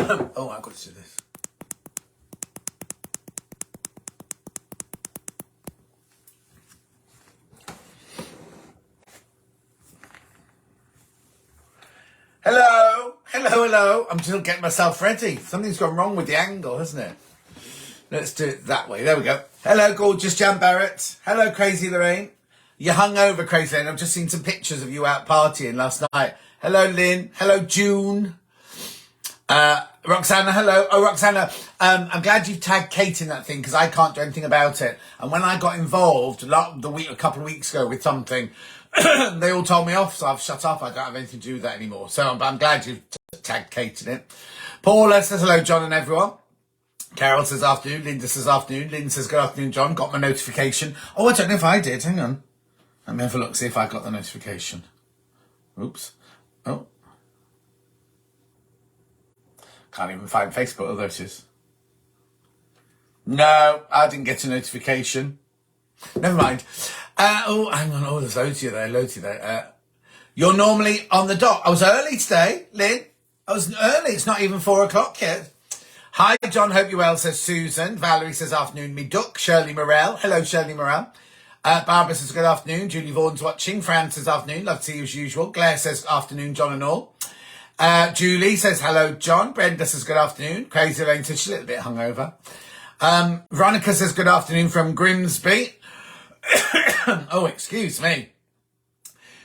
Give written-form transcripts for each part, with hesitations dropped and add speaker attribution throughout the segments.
Speaker 1: Oh, I've got to do this. Hello. I'm still getting myself ready. Something's gone wrong with the angle, hasn't it? Let's do it that way. There we go. Hello, gorgeous Jan Barrett. Hello, Crazy Lorraine. You're hungover, Crazy Lorraine. I've just seen some pictures of you out partying last night. Hello, Lynn. Hello, June. Roxana, hello. Oh, Roxana, I'm glad you've tagged Kate in that thing because I can't do anything about it. And when I got involved a couple of weeks ago with something, they all told me off, so I've shut up. I don't have anything to do with that anymore. So I'm glad you've tagged Kate in it. Paula says hello, John and everyone. Carol says afternoon. Linda says afternoon. Lynn says good afternoon, John. Got my notification. Oh, I don't know if I did. Hang on. Let me have a look, see if I got the notification. Oops. Oh. Can't even find Facebook. Oh, there it is. No, I didn't get a notification. Never mind. Oh, hang on. Oh, there's loads of you there. You're normally on the dot. I was early today, Lynn. I was early. It's not even 4 o'clock yet. Hi, John. Hope you're well, says Susan. Valerie says afternoon, me duck. Shirley Morell. Hello, Shirley Morell. Barbara says good afternoon. Julie Vaughan's watching. Fran says afternoon. Love to see you as usual. Claire says afternoon, John and all. Julie says hello, John. Brenda says good afternoon. Crazy Lane says she's a little bit hungover. Veronica says good afternoon from Grimsby. Oh, excuse me.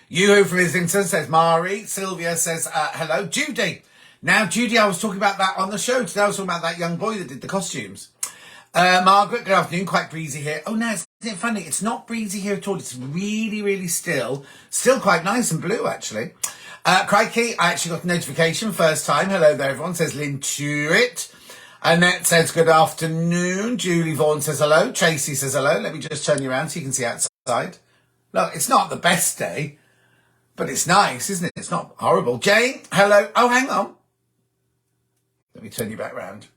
Speaker 1: Yoo-hoo from Islington says Mari. Sylvia says hello. Judy. Now, Judy, I was talking about that on the show today. I was talking about that young boy that did the costumes. Margaret, good afternoon. Quite breezy here. Oh, no, isn't it funny? It's not breezy here at all. It's really, really still. Still quite nice and blue, actually. Crikey, I actually got a notification first time. Hello there, everyone, says Lynn Tuitt. Annette says good afternoon. Julie Vaughan says hello. Tracy says hello. Let me just turn you around so you can see outside. Look, it's not the best day, but it's nice, isn't it? It's not horrible. Jane, hello. Oh, hang on. Let me turn you back round.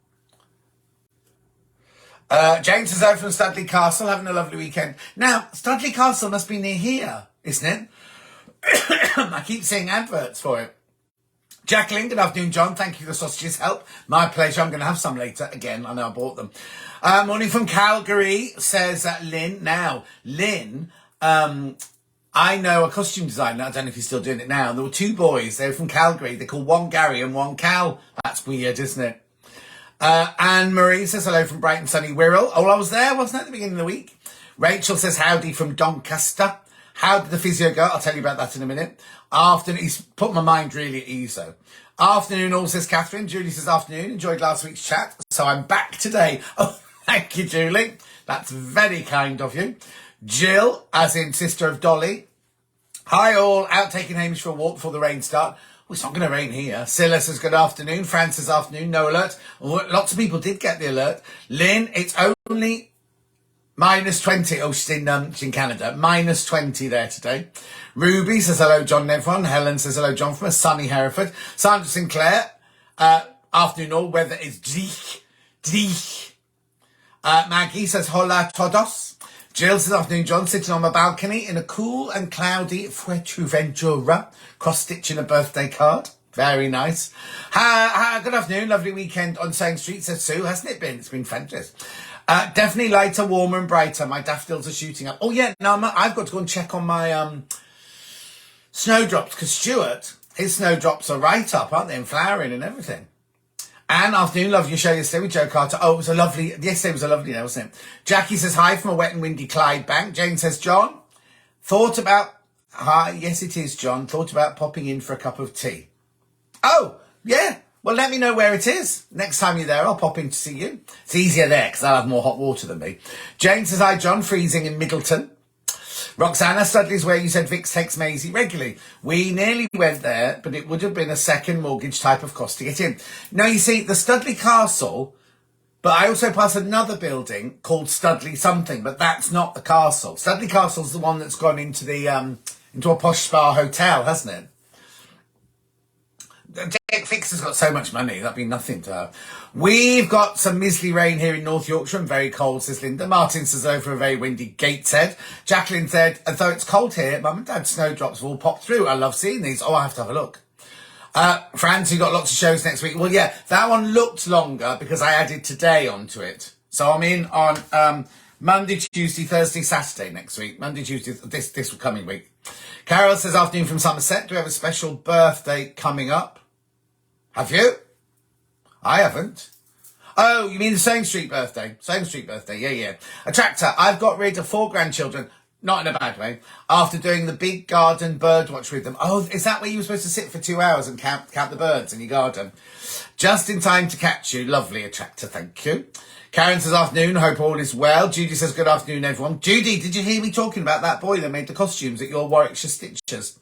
Speaker 1: Jane says hello from Studley Castle, having a lovely weekend. Now, Studley Castle must be near here, isn't it? I keep seeing adverts for it. Jacqueline, good afternoon, John. Thank you for the sausages. Help. My pleasure. I'm going to have some later. Again, I know I bought them. Morning from Calgary, says Lynn. Now, Lynn, I know a costume designer. I don't know if he's still doing it now. There were 2 boys. They were from Calgary. They're called one Gary and one Cal. That's weird, isn't it? Anne Marie says hello from bright and sunny Wirral. Oh, I was there, wasn't I, at the beginning of the week? Rachel says howdy from Doncaster. How did the physio go? I'll tell you about that in a minute. Afternoon, he's put my mind really at ease, though. Afternoon, all, says Catherine. Julie says afternoon. Enjoyed last week's chat, so I'm back today. Oh, thank you, Julie. That's very kind of you. Jill, as in sister of Dolly. Hi, all. Out taking Hamish for a walk before the rain starts. Oh, it's not going to rain here. Scylla says good afternoon. Fran says afternoon. No alert. Oh, lots of people did get the alert. Lynn, it's only -20. Oh, she's in Canada. -20 there today. Ruby says hello, John and everyone. Helen says hello, John, from a sunny Hereford. Sandra Sinclair, afternoon all. Weather is dreich. Maggie says hola todos. Jill says afternoon, John. Sitting on my balcony in a cool and cloudy Fuerteventura. Cross-stitching a birthday card. Very nice. Good afternoon. Lovely weekend on Sane Street, says Sue. Hasn't it been? It's been fantastic. Definitely lighter, warmer and brighter. My daffodils are shooting up. Oh, yeah. No, I've got to go and check on my snowdrops because Stuart, his snowdrops are right up, aren't they? And flowering and everything. And afternoon, love your show yesterday with Joe Carter. Oh, yesterday was a lovely day, wasn't it? Jackie says hi from a wet and windy Clydebank. Jane says, John, yes, it is, John. Thought about popping in for a cup of tea. Oh, yeah. Well, let me know where it is. Next time you're there, I'll pop in to see you. It's easier there because I'll have more hot water than me. Jane says, hi, John, freezing in Middleton. Roxana, Studley's where you said Vix takes Maisie regularly. We nearly went there, but it would have been a second mortgage type of cost to get in. Now, you see, the Studley Castle, but I also pass another building called Studley something, but that's not the castle. Studley Castle's the one that's gone into the into a posh spa hotel, hasn't it? Fix has got so much money, that'd be nothing to her. We've got some miserly rain here in North Yorkshire and very cold, says Linda. Martin says over a very windy Gateshead. Jacqueline said, although it's cold here, Mum and Dad's snowdrops have all popped through. I love seeing these. Oh, I have to have a look. France, you got lots of shows next week. Well, yeah, that one looked longer because I added today onto it. So I'm in on Monday, Tuesday, Thursday, Saturday next week. Monday, Tuesday, this coming week. Carol says, afternoon from Somerset. Do we have a special birthday coming up? Have you? I haven't. Oh, you mean the Same Street birthday? Same Street birthday, yeah. Attractor, I've got rid of 4 grandchildren. Not in a bad way. After doing the big garden bird watch with them. Oh, is that where you were supposed to sit for 2 hours and count the birds in your garden? Just in time to catch you. Lovely, Attractor, thank you. Karen says, afternoon, hope all is well. Judy says, good afternoon, everyone. Judy, did you hear me talking about that boy that made the costumes at your Warwickshire Stitchers?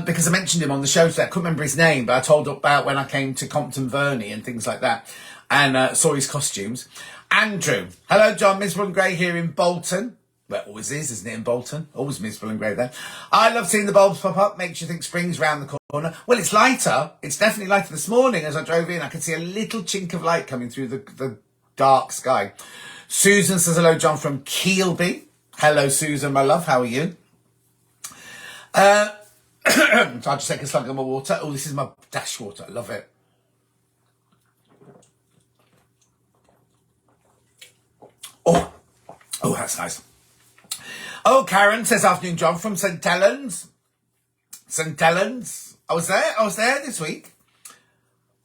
Speaker 1: Because I mentioned him on the show today. I couldn't remember his name, but I told about when I came to Compton Verney and things like that and saw his costumes. Andrew, hello, John, miserable and grey here in Bolton. Well, it always is, isn't it, in Bolton? Always miserable and grey there. I love seeing the bulbs pop up. Makes you think spring's round the corner. Well, it's lighter. It's definitely lighter. This morning as I drove in, I could see a little chink of light coming through the dark sky. Susan says, hello, John, from Keelby. Hello, Susan, my love. How are you? So I'll just take a slug of my water. Oh, this is my dash water. I love it. Oh, that's nice. Oh, Karen says, afternoon, John, from St. Helens. St. Helens. I was there this week.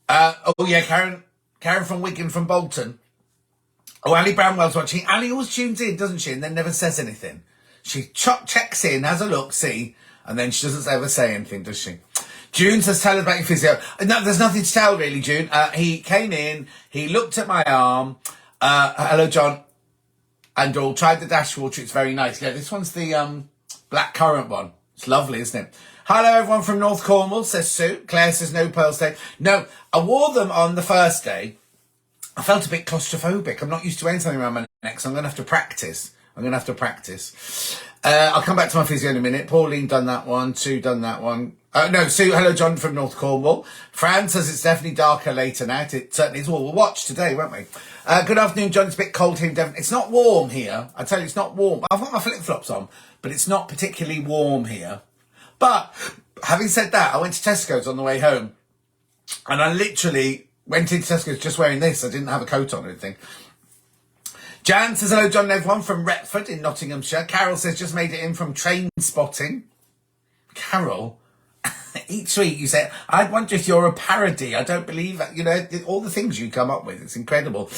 Speaker 1: Oh, yeah, Karen from Wigan, from Bolton. Oh, Ali Brownwell's watching. Ali always tunes in, doesn't she? And then never says anything. She checks in, has a look, see, and then she doesn't ever say anything, does she? June says, tell us about your physio. No, there's nothing to tell, really, June. He came in, he looked at my arm. Hello, John. And all tried the dash water. It's very nice. Yeah, this one's the black currant one. It's lovely, isn't it? Hello, everyone from North Cornwall, says Sue. Claire says, no pearls day. No, I wore them on the first day. I felt a bit claustrophobic. I'm not used to wearing something around my neck, so I'm going to have to practice. I'll come back to my physio in a minute. Pauline done that one. Sue done that one. No, Sue, hello, John from North Cornwall. Fran says it's definitely darker later now. It certainly is. Well, we'll watch today, won't we? Good afternoon, John. It's a bit cold here in Devon. It's not warm here. I tell you, it's not warm. I've got my flip-flops on, but it's not particularly warm here. But having said that, I went to Tesco's on the way home, and I literally went into Tesco's just wearing this. I didn't have a coat on or anything. Jan says, hello, John and everyone from Retford in Nottinghamshire. Carol says, just made it in from train spotting. Carol, each week you say, I wonder if you're a parody. I don't believe that. You know, all the things you come up with. It's incredible.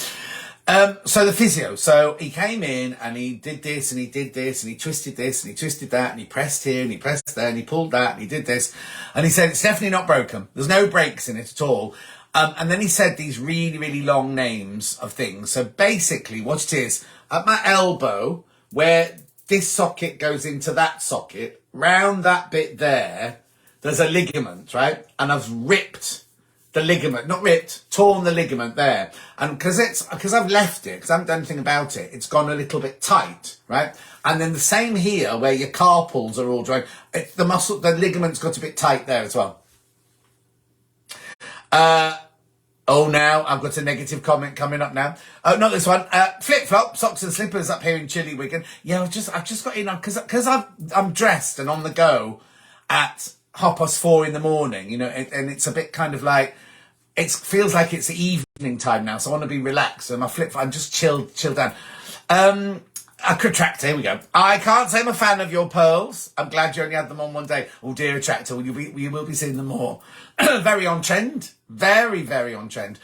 Speaker 1: So the physio. So he came in and he did this and he did this and he twisted this and he twisted that and he pressed here and he pressed there and he pulled that and he did this. And he said, it's definitely not broken. There's no breaks in it at all. And then he said these really, really long names of things. So basically what it is, at my elbow, where this socket goes into that socket, round that bit there, there's a ligament, right? And I've ripped the ligament, not ripped, torn the ligament there. And because I've left it, because I haven't done anything about it, it's gone a little bit tight, right? And then the same here, where your carpals are all dry, the ligament's got a bit tight there as well. Now I've got a negative comment coming up now. Oh, not this one. Flip-flop, socks and slippers up here in chilly Wigan. Yeah, I've just got in, because I'm dressed and on the go at 4:30 in the morning, you know, and it's a bit kind of like, it feels like it's the evening time now, so I want to be relaxed. So my flip-flop, I'm just chilled down. A Attractor, here we go. I can't say I'm a fan of your pearls. I'm glad you only had them on one day. Oh dear, Attractor, you will be seeing them more. Very on trend. Very, very on trend.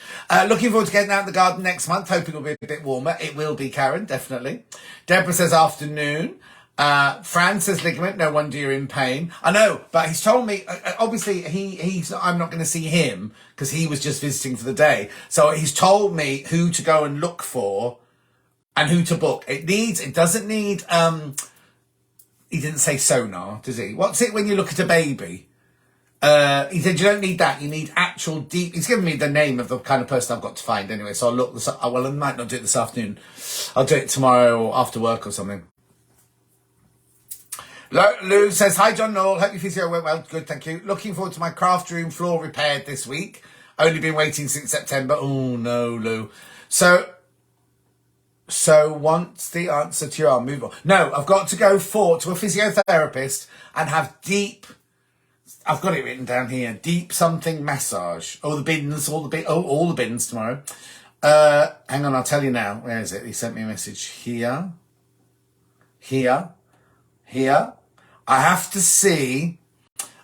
Speaker 1: Looking forward to getting out in the garden next month. Hoping it'll be a bit warmer. It will be, Karen, definitely. Deborah says afternoon. Fran says ligament. No wonder you're in pain. I know, but he's told me, obviously I'm not going to see him because he was just visiting for the day. So he's told me who to go and look for and who to book. It doesn't need, he didn't say sonar, does he? What's it when you look at a baby? He said, you don't need that. You need actual deep. He's given me the name of the kind of person I've got to find anyway. So I'll look this up. Well, I might not do it this afternoon. I'll do it tomorrow or after work or something. Lou says, hi, John Noel. Hope your physio went well. Good, thank you. Looking forward to my craft room floor repaired this week. Only been waiting since September. Oh, no, Lou. So once the answer to your arm, move on. No, I've got to go to a physiotherapist and have deep I've got it written down here. Deep something massage. Oh, the bins, all the bins tomorrow. Hang on, I'll tell you now. Where is it? He sent me a message here. Here. I have to see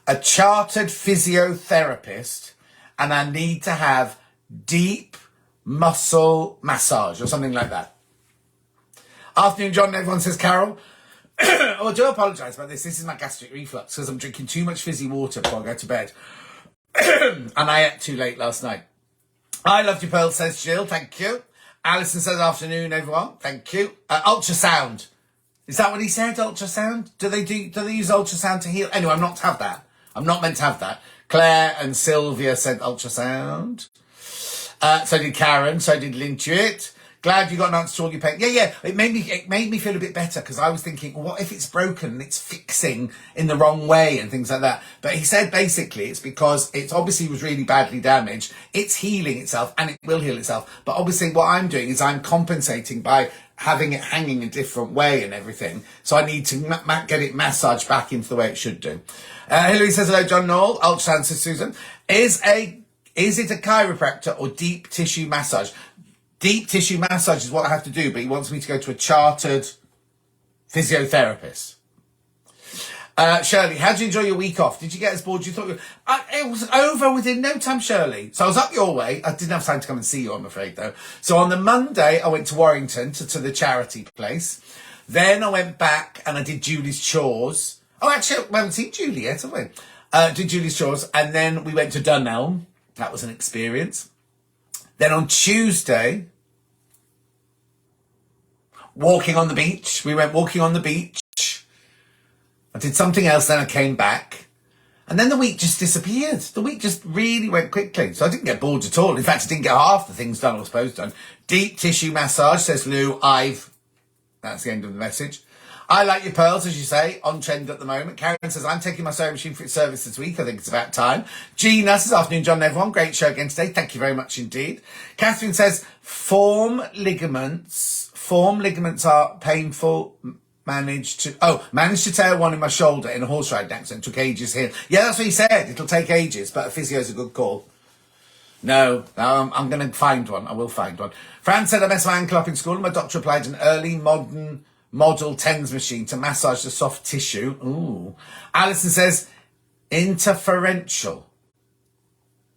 Speaker 1: a chartered physiotherapist, and I need to have deep muscle massage or something like that. Afternoon, John. Everyone says Carol. Oh, I do apologise about this. This is my gastric reflux because I'm drinking too much fizzy water before I go to bed. And I ate too late last night. I loved your pearl, says Jill. Thank you. Alison says afternoon, everyone. Thank you. Ultrasound. Is that what he said? Ultrasound? Do they use ultrasound to heal? Anyway, I'm not to have that. I'm not meant to have that. Claire and Sylvia said ultrasound. So did Karen. So did Lintuit. Glad you got an answer to all your pain. Yeah. It made me feel a bit better because I was thinking, well, what if it's broken and it's fixing in the wrong way and things like that? But he said basically it's because it obviously was really badly damaged. It's healing itself and it will heal itself. But obviously what I'm doing is I'm compensating by having it hanging a different way and everything. So I need to get it massaged back into the way it should do. Hilary says, hello, John Knoll. Ultrasound, says Susan. Is it a chiropractor or deep tissue massage? Deep tissue massage is what I have to do, but he wants me to go to a chartered physiotherapist. Shirley, how did you enjoy your week off? Did you get as bored as you thought? It was over within no time, Shirley. So I was up your way. I didn't have time to come and see you, I'm afraid, though. So on the Monday, I went to Warrington, to the charity place. Then I went back and I did Julie's chores. Oh, actually, we haven't seen Julie yet, have we? Did Julie's chores. And then we went to Dunelm. That was an experience. Then on Tuesday, walking on the beach. We went walking on the beach. I did something else, then I came back. And then the week just disappeared. The week just really went quickly. So I didn't get bored at all. In fact, I didn't get half the things done I was supposed to done. Deep tissue massage, says Lou. That's the end of the message. I like your pearls, as you say, on trend at the moment. Karen says, I'm taking my sewing machine for its service this week. I think it's about time. Gina says, afternoon, John, everyone. Great show again today. Thank you very much indeed. Catherine says, form ligaments are painful. Managed to tear one in my shoulder in a horse riding accident. Took ages here. Yeah, that's what he said. It'll take ages, but a physio's a good call. No, I'm going to find one. I will find one. Fran said, I messed my ankle up in school and my doctor applied an early modern model TENS machine to massage the soft tissue. Ooh. Alison says, interferential.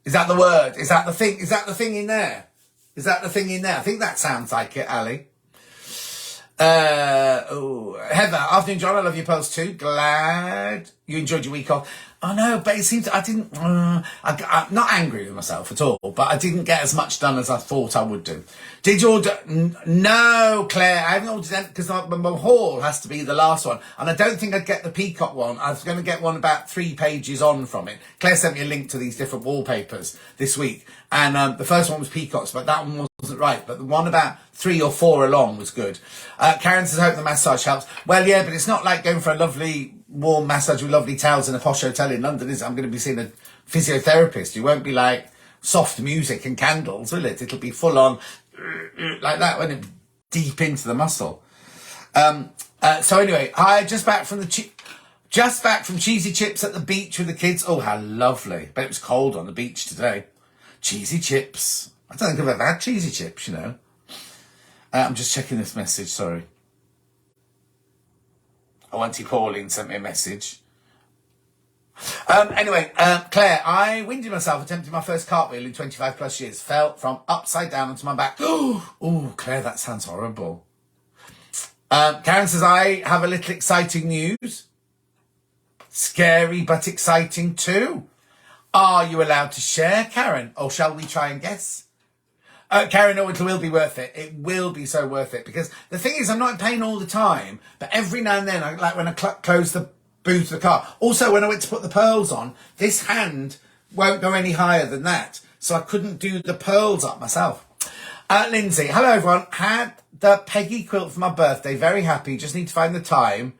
Speaker 1: Is that the word? Is that the thing? Is that the thing in there? Is that the thing in there? I think that sounds like it, Ali. Heather, afternoon, John. I love your post too. Glad you enjoyed your week off. I know, but it seems I didn't. I'm not angry with myself at all, but I didn't get as much done as I thought I would do. Did you order? No, Claire, I haven't ordered that because my haul has to be the last one, and I don't think I'd get the peacock one. I was going to get one about 3 pages on from it. Claire sent me a link to these different wallpapers this week, and the first one was peacocks, but that one wasn't right. But the one about 3 or 4 along was good. Karen says, I hope the massage helps. Well, yeah, but it's not like going for a lovely warm massage with lovely towels in a posh hotel in London, is it? I'm going to be seeing a physiotherapist. You won't be like soft music and candles, will it? It'll be full on like that, won't it? Deep into the muscle. So anyway, I just back from cheesy chips at the beach with the kids. Oh, how lovely. But it was cold on the beach today. Cheesy chips. I don't think I've ever had cheesy chips, you know. I'm just checking this message, sorry. Oh, Auntie Pauline sent me a message. Anyway, Claire, I winded myself attempting my first cartwheel in 25 plus years. Fell from upside down onto my back. Oh, Claire, that sounds horrible. Karen says, I have a little exciting news. Scary but exciting too. Are you allowed to share, Karen? Or shall we try and guess? Karen, it will be worth it. It will be so worth it. Because the thing is, I'm not in pain all the time. But every now and then, like when I close the boot of the car. Also, when I went to put the pearls on, this hand won't go any higher than that. So I couldn't do the pearls up myself. Lindsay, hello everyone. Had the Peggy quilt for my birthday. Very happy. Just need to find the time.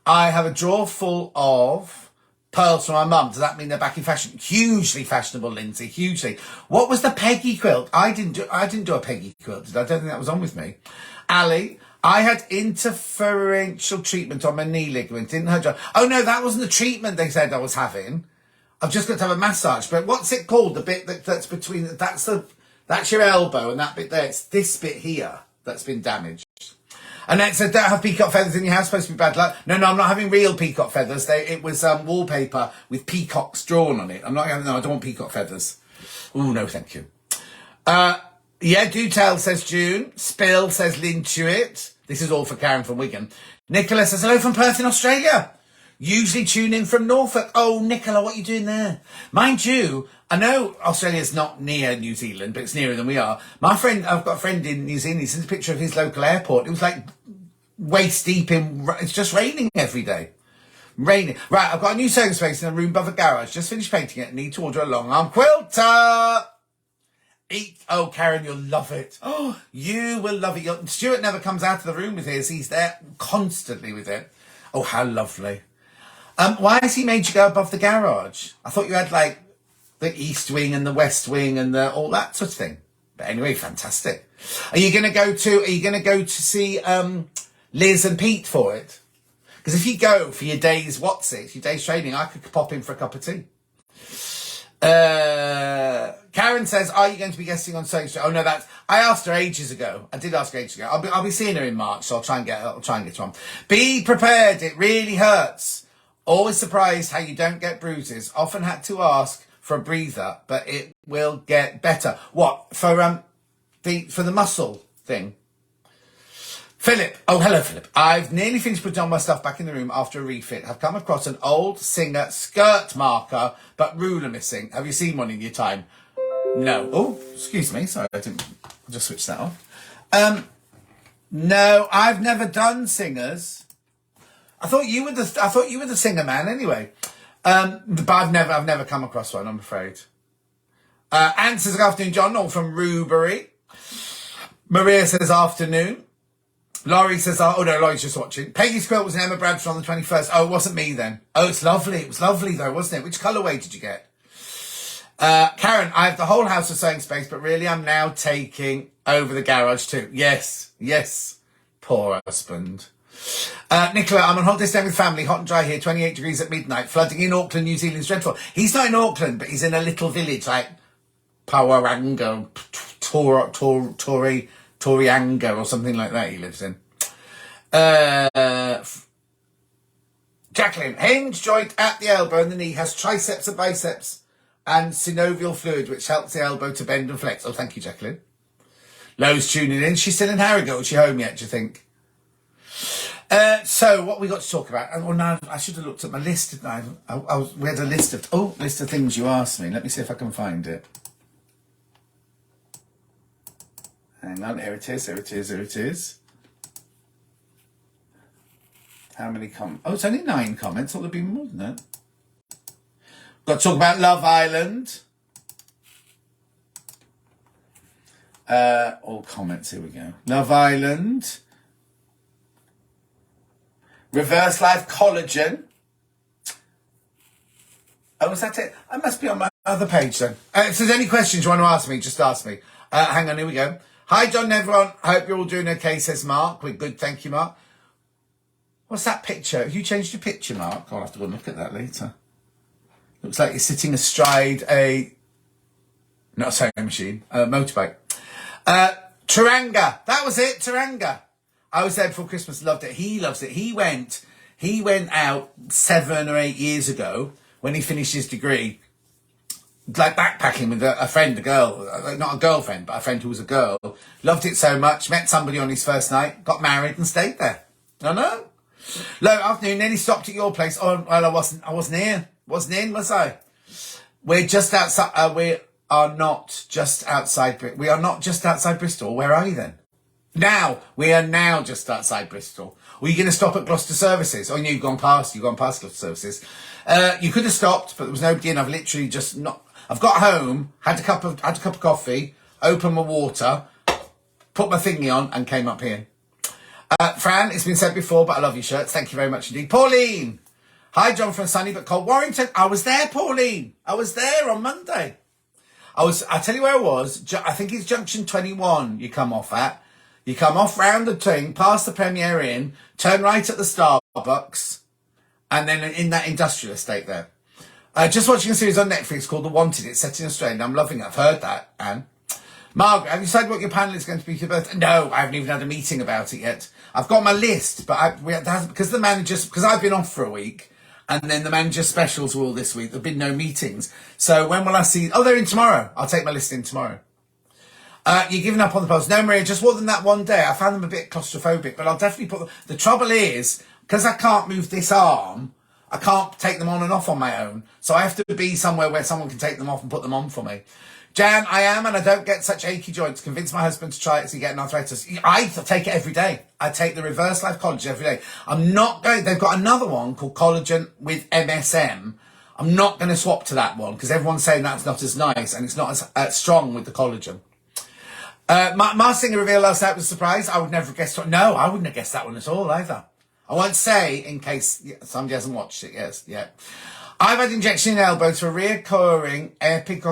Speaker 1: I have a drawer full of pearls from my mum. Does that mean they're back in fashion? Hugely fashionable, Lindsay. Hugely. What was the Peggy quilt? I didn't do a Peggy quilt. I don't think that was on with me. Ali, I had interferential treatment on my knee ligament. Didn't hurt. Oh no, that wasn't the treatment they said I was having. I've just got to have a massage. But what's it called? The bit that's between, that's your elbow and that bit there. It's this bit here that's been damaged. And then it said, don't have peacock feathers in your house, supposed to be bad luck. No, I'm not having real peacock feathers. It was wallpaper with peacocks drawn on it. I don't want peacock feathers. Oh, no, thank you. Yeah, do tell, says June. Spill, says Lynn Tuitt. This is all for Karen from Wigan. Nicola says, hello from Perth in Australia. Usually tune in from Norfolk. Oh, Nicola, what are you doing there? Mind you, I know Australia's not near New Zealand, but it's nearer than we are. I've got a friend in New Zealand. He sent a picture of his local airport. It was like waist deep in, it's just raining every day. Raining. Right, I've got a new sewing space in a room above a garage. Just finished painting it. Need to order a long arm quilter. Oh, Karen, you'll love it. Oh, you will love it. Stuart never comes out of the room with his. He's there constantly with it. Oh, how lovely. Why has he made you go above the garage? I thought you had like the east wing and the west wing and all that sort of thing. But anyway, fantastic. Are you going to go to see Liz and Pete for it? Because if you go for your day's your day's training, I could pop in for a cup of tea. Karen says, are you going to be guesting on Sewing Street? Oh no, I asked her ages ago. I did ask her ages ago. I'll be seeing her in March, so I'll try and get to one. Be prepared, it really hurts. Always surprised how you don't get bruises. Often had to ask for a breather, but it will get better. What? For the muscle thing? Philip. Oh, hello, Philip. I've nearly finished putting on my stuff back in the room after a refit. I've come across an old Singer skirt marker, but ruler missing. Have you seen one in your time? No. Oh, excuse me. Sorry, I'll just switch that off. No, I've never done Singers. I thought you were the singer man anyway. But I've never come across one, I'm afraid. Anne says, good afternoon, John, all from Rubery. Maria says, afternoon. Laurie says, oh no, Laurie's just watching. Peggy's quilt was an Emma Bradford on the 21st. Oh, it wasn't me then. Oh, it's lovely. It was lovely though, wasn't it? Which colourway did you get? Karen, I have the whole house of sewing space, but really I'm now taking over the garage too. Yes. Poor husband. Nicola, I'm on holiday staying with family, hot and dry here, 28 degrees at midnight, flooding in Auckland, New Zealand's dreadful. He's not in Auckland, but he's in a little village like Pawaranga, Torianga or something like that he lives in. Jacqueline, hinge joint at the elbow and the knee has triceps and biceps and synovial fluid, which helps the elbow to bend and flex. Oh, thank you, Jacqueline. Lowe's tuning in. She's still in Harrogate. Is she home yet, do you think? So what we got to talk about? Well, no, I should have looked at my list, didn't I? We had a list of things you asked me. Let me see if I can find it. Hang on, here it is. How many comments? Oh, it's only 9 comments. Thought there'd be more than that. Got to talk about Love Island. All comments, here we go. Love Island. Reverse Life Collagen. Oh, is that it? I must be on my other page then. If there's any questions you want to ask me, just ask me. Hang on, here we go. Hi, John and everyone. Hope you're all doing okay, says Mark. We're good, thank you, Mark. What's that picture? Have you changed your picture, Mark? I'll have to go and look at that later. Looks like you're sitting astride not a sewing machine, a motorbike. Taranga. That was it, Taranga. I was there before Christmas, loved it. He loves it. He went out 7 or 8 years ago when he finished his degree, like backpacking with a friend, a girl, not a girlfriend, but a friend who was a girl. Loved it so much, met somebody on his first night, got married and stayed there. I know. Low afternoon, nearly stopped at your place. Oh, well, I wasn't here. Wasn't in, was I? We're just outside, we are not just outside Bristol. Where are you then? We are now just outside Bristol. Were you going to stop at Gloucester Services? Oh, you've gone past Gloucester Services. You could have stopped, but there was nobody in. I've literally I've got home, had a cup of coffee, opened my water, put my thingy on and came up here. Fran, it's been said before, but I love your shirts. Thank you very much indeed. Pauline. Hi, John from sunny but cold Warrington. I was there, Pauline. I was there on Monday. I'll tell you where I was. I think it's junction 21 you come off at. You come off round the thing, past the Premier Inn, turn right at the Starbucks, and then in that industrial estate there. Just watching a series on Netflix called The Wanted. It's set in Australia. I'm loving it. I've heard that, Anne. Margaret, have you decided what your panel is going to be for your birthday? No, I haven't even had a meeting about it yet. I've got my list, but because I've been off for a week, and then the manager specials were all this week. There've been no meetings. So when will I see? Oh, they're in tomorrow. I'll take my list in tomorrow. You're giving up on the polls. No, Maria, just more than that one day. I found them a bit claustrophobic, but I'll definitely put them. The trouble is, because I can't move this arm, I can't take them on and off on my own. So I have to be somewhere where someone can take them off and put them on for me. Jan, I am, and I don't get such achy joints. Convince my husband to try it as he getting arthritis. I take it every day. I take the Reverse Life Collagen every day. I'm not going, they've got another one called Collagen with MSM. I'm not going to swap to that one because everyone's saying that's not as nice and it's not as strong with the collagen. Mars Singer revealed last night was a surprise. I would never have guessed. No, I wouldn't have guessed that one at all either. I won't say in case somebody hasn't watched it. Yes, yeah. I've had injection in elbow to a reoccurring epic.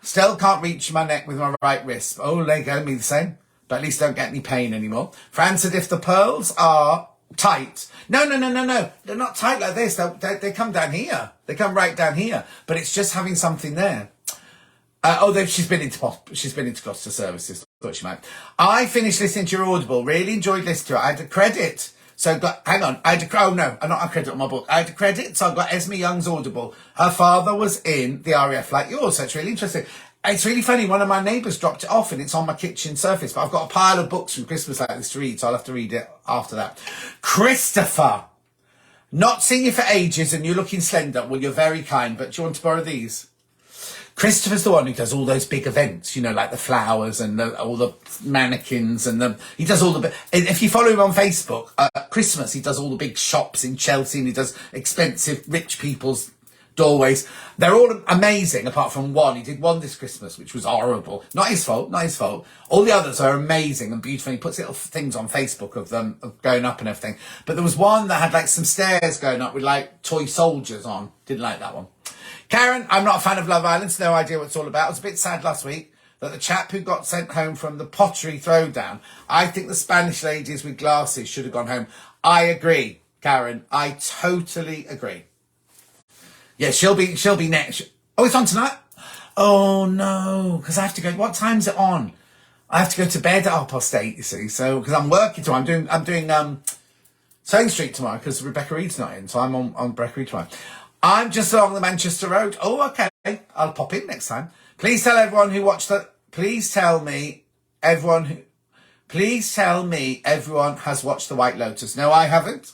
Speaker 1: Still can't reach my neck with my right wrist. Oh, there you go, me the same. But at least don't get any pain anymore. Fran said if the pearls are tight. No. They're not tight like this. They come down here. They come right down here. But it's just having something there. She's been into Gloucester services. Thought she might. I finished listening to your Audible. Really enjoyed listening to it. I had a credit. So I had a credit on my book. I had a credit, so I got Esme Young's Audible. Her father was in the RAF like yours, so it's really interesting. It's really funny. One of my neighbours dropped it off and it's on my kitchen surface, but I've got a pile of books from Christmas like this to read, so I'll have to read it after that. Christopher, not seen you for ages and you're looking slender. Well, you're very kind, but do you want to borrow these? Christopher's the one who does all those big events, like the flowers and all the mannequins he does all the, if you follow him on Facebook, Christmas, he does all the big shops in Chelsea and he does expensive rich people's doorways. They're all amazing apart from one. He did one this Christmas, which was horrible. Not his fault. All the others are amazing and beautiful. He puts little things on Facebook of them going up and everything. But there was one that had like some stairs going up with like toy soldiers on. Didn't like that one. Karen, I'm not a fan of Love Island, so no idea what it's all about. I was a bit sad last week that the chap who got sent home from the pottery throwdown, I think the Spanish ladies with glasses should have gone home. I agree, Karen. I totally agree. Yeah, she'll be next. Oh, it's on tonight? Oh, no, because I have to go. What time's it on? I have to go to bed at 8:30, you see, so, because I'm working tomorrow. I'm doing Sewing Street tomorrow because Rebecca Reed's not in, so I'm on Rebecca Reed tomorrow. I'm just along the Manchester Road. Oh, okay. I'll pop in next time. Please tell everyone who watched that. Please tell me everyone has watched The White Lotus. No, I haven't.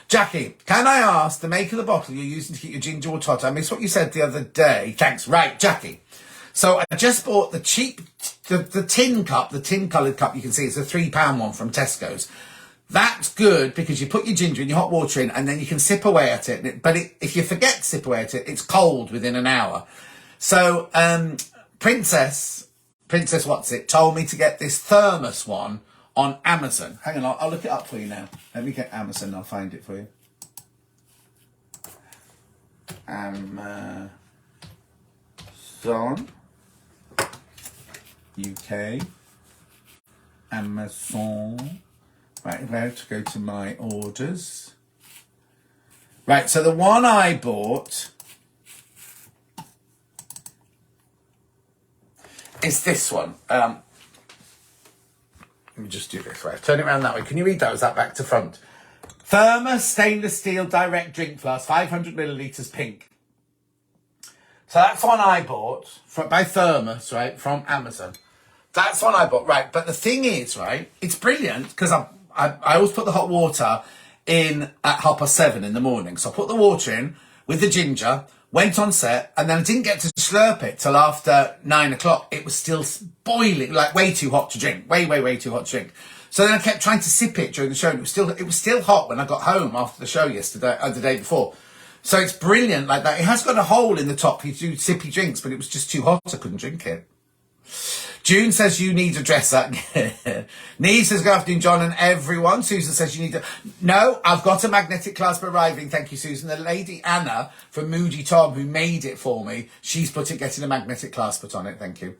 Speaker 1: Jackie, can I ask the make of the bottle you're using to keep your ginger water hot? I missed what you said the other day. Thanks. Right, Jackie. So I just bought the cheap, the tin cup, the tin coloured cup. You can see it's a £3 one from Tesco's. That's good because you put your ginger and your hot water in and then you can sip away at it. But if you forget to sip away at it, it's cold within an hour. So Princess What's-It told me to get this thermos one on Amazon. Hang on, I'll look it up for you now. Let me get Amazon, I'll find it for you. Amazon UK. Amazon. Right, about to go to my orders. Right, so the one I bought is this one. Let me just do this way. Turn it around that way. Can you read that? Is that back to front? Thermos stainless steel direct drink flask, 500 millilitres pink. So that's one I bought by Thermos, right, from Amazon. That's one I bought, right. But the thing is, right, it's brilliant because I always put the hot water in at 7:30 in the morning. So I put the water in with the ginger, went on set, and then I didn't get to slurp it till after 9 o'clock. It was still boiling, like way too hot to drink. Way too hot to drink. So then I kept trying to sip it during the show, and it was still hot when I got home after the show yesterday, the day before. So it's brilliant like that. It has got a hole in the top for you to do sippy drinks, but it was just too hot. I couldn't drink it. June says you need a dresser. Neve says good afternoon, John and everyone. Susan says you need to... No, I've got a magnetic clasp arriving. Thank you, Susan. The lady Anna from Moody Tom who made it for me, she's getting a magnetic clasp put on it. Thank you.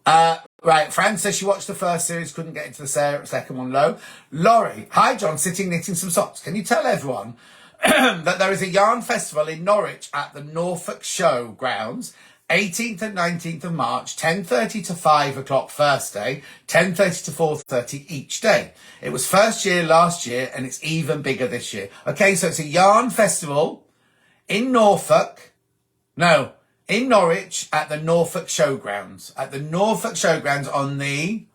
Speaker 1: Right, Fran says she watched the first series, couldn't get into the second one. Laurie, hi John, sitting knitting some socks. Can you tell everyone that there is a yarn festival in Norwich at the Norfolk Show grounds, 18th and 19th of March, 10:30 to 5 o'clock first day, 10:30 to 4:30 each day. It was first year last year, and it's even bigger this year. Okay, so it's a yarn festival in Norwich at the Norfolk Showgrounds. At the Norfolk Showgrounds on the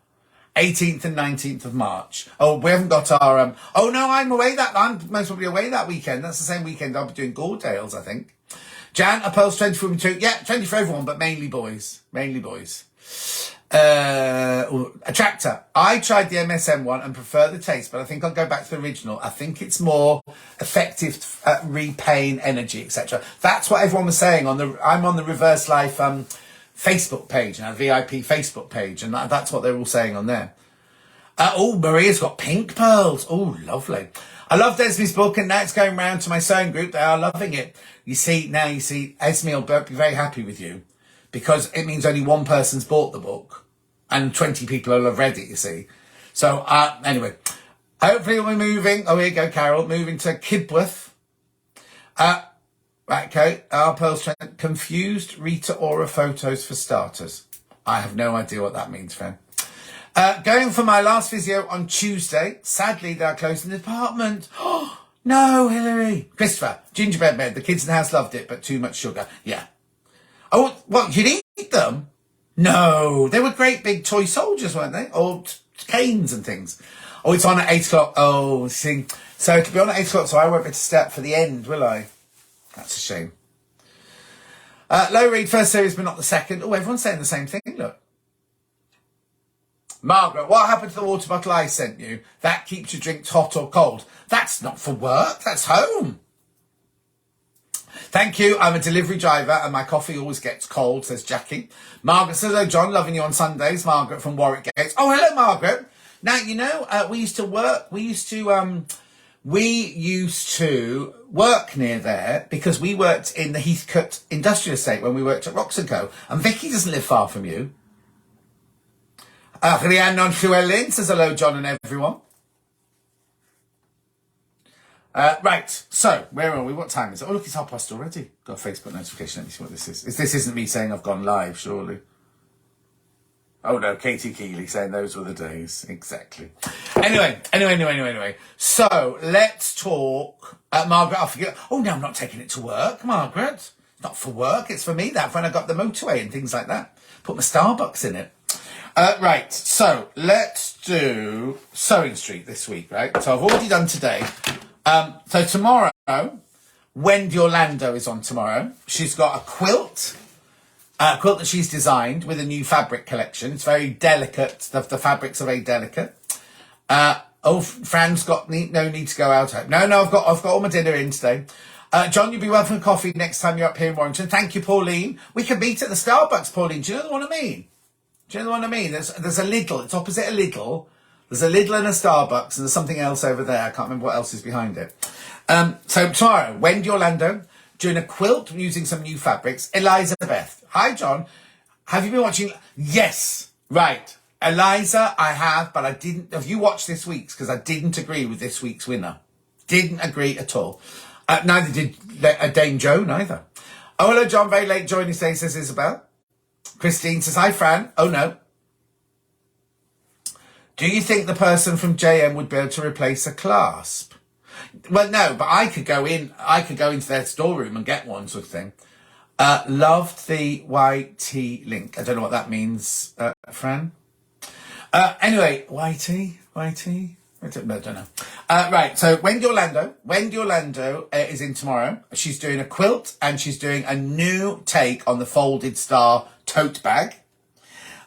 Speaker 1: 18th and 19th of March. Oh, we haven't got our... oh, no, I'm most probably away that weekend. That's the same weekend I'll be doing Gordales, I think. Jan, a Pulse 20 for women too. Yeah, 20 for everyone, but mainly boys. Mainly boys. Attractor. I tried the MSM one and prefer the taste, but I think I'll go back to the original. I think it's more effective at repaying energy, etc. That's what everyone was saying I'm on the Reverse Life Facebook page, now VIP Facebook page, and that's what they're all saying on there. Oh, Maria's got pink pearls. Oh, lovely. I love Esme's book, and now it's going round to my sewing group. They are loving it. You see, Esme will be very happy with you, because it means only one person's bought the book and 20 people will have read it, you see. So, anyway, hopefully we'll be moving. Oh, here you go, Carol. Moving to Kibworth. Right, okay. Our Pearl's confused Rita Ora photos for starters. I have no idea what that means, friend. Going for my last physio on Tuesday. Sadly, they are closing the department. Oh, no, Hillary. Christopher, gingerbread bread. The kids in the house loved it, but too much sugar. Yeah. Oh, what? You'd eat them? No, they were great big toy soldiers, weren't they? Or canes and things. Oh, it's on at 8 o'clock. Oh, see. So it'll be on at 8 o'clock, so I won't be able to step for the end, will I? That's a shame. Low read, first series, but not the second. Oh, everyone's saying the same thing, look. Margaret, what happened to the water bottle I sent you? That keeps your drinks hot or cold. That's not for work, that's home. Thank you, I'm a delivery driver and my coffee always gets cold, says Jackie. Margaret says, hello, John, loving you on Sundays. Margaret from Warwick Gates. Oh, hello, Margaret. Now, you know, we used to work near there because we worked in the Heathcote Industrial Estate when we worked at Rox & Co. And Vicky doesn't live far from you. Rhiannon Llewellyn says hello, John and everyone. Right, so where are we? What time is it? Oh, look, it's 1:30 already. Got a Facebook notification. Let me see what this is. This isn't me saying I've gone live, surely. Oh no, Katie Keeley saying those were the days. Exactly. Anyway. So let's talk. Margaret, I forget. Oh no, I'm not taking it to work, Margaret. It's not for work. It's for me. That when I got the motorway and things like that. Put my Starbucks in it. Right, so let's do Sewing Street this week, right? So I've already done today. So tomorrow, Wendy Orlando is on tomorrow. She's got a quilt that she's designed with a new fabric collection. It's very delicate. The fabrics are very delicate. Fran's got no need to go out. No, I've got all my dinner in today. John, you'll be welcome to coffee next time you're up here in Warrington. Thank you, Pauline. We can meet at the Starbucks, Pauline. Do you know what I mean? There's a Lidl. It's opposite a Lidl. There's a Lidl and a Starbucks, and there's something else over there. I can't remember what else is behind it. So tomorrow, Wendy Orlando doing a quilt using some new fabrics. Eliza Beth. Hi, John. Have you been watching? Yes. Right. Eliza, I have, but I didn't. Have you watched this week's? Because I didn't agree with this week's winner. Didn't agree at all. Neither did Dame Joe, neither. Oh, hello, John. Very late joining today, says Isabel. Christine says, hi, Fran. Oh, no. Do you think the person from JM would be able to replace a clasp? Well, no, but I could go into their storeroom and get one sort of thing. Loved the YT link. I don't know what that means, Fran. Anyway, YT? I don't know. Right, so Wendy Orlando is in tomorrow. She's doing a quilt and she's doing a new take on the folded star tote bag.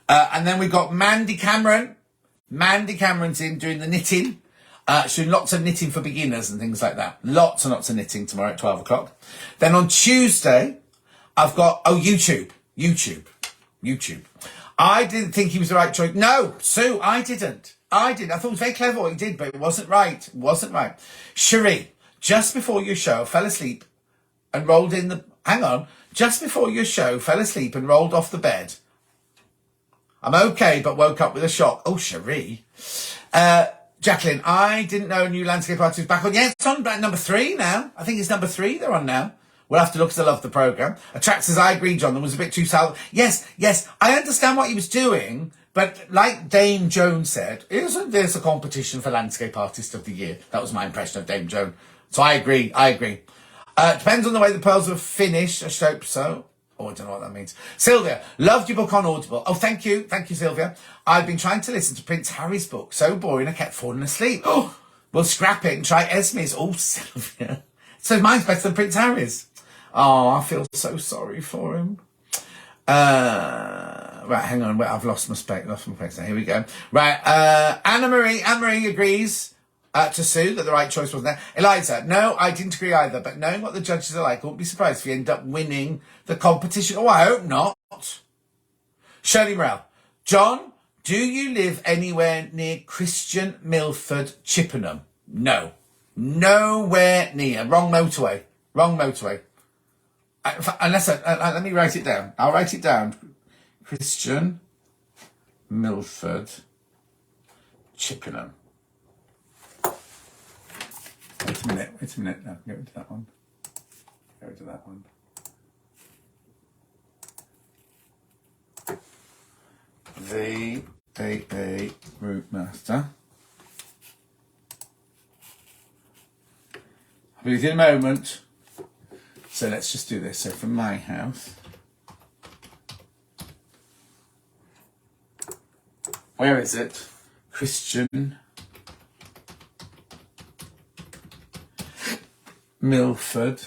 Speaker 1: And then we've got Mandy Cameron. Mandy Cameron's in doing the knitting. She's doing lots of knitting for beginners and things like that. Lots and lots of knitting tomorrow at 12 o'clock. Then on Tuesday, I've got, YouTube. I didn't think he was the right choice. No, Sue, I didn't. I thought it was very clever what he did, but it wasn't right. Cherie, just before your show, fell asleep and rolled in the... Hang on. Just before your show, fell asleep and rolled off the bed. I'm okay, but woke up with a shock. Oh, Cherie. Jacqueline, I didn't know New Landscape Artist was back on. Yeah, it's on number 3 now. I think it's number 3 they're on now. We'll have to look, because I love the programme. Attract says, I agree, John, there was a bit too south. Yes, I understand what he was doing, but like Dame Joan said, isn't this a competition for Landscape Artist of the Year? That was my impression of Dame Joan. So I agree. Depends on the way the pearls are finished. I should hope so. Oh, I don't know what that means. Sylvia, loved your book on Audible. Oh, thank you. Thank you, Sylvia. I've been trying to listen to Prince Harry's book. So boring, I kept falling asleep. Oh, we'll scrap it and try Esme's. Oh, Sylvia. So mine's better than Prince Harry's. Oh, I feel so sorry for him. Right, hang on. Wait, I've lost my space. Now. Here we go. Right, Anna Marie agrees to Sue that the right choice wasn't there. Eliza, no, I didn't agree either. But knowing what the judges are like, I wouldn't be surprised if you end up winning the competition. Oh, I hope not. Shirley Morell, John, do you live anywhere near Christian Milford, Chippenham? No, nowhere near. Wrong motorway. Let me write it down. I'll write it down. Christian Milford, Chippenham. Wait a minute. No, get rid of that one. The AA Route Master. I'll be with you in a moment. So let's just do this. So from my house. Where is it? Christian Milford.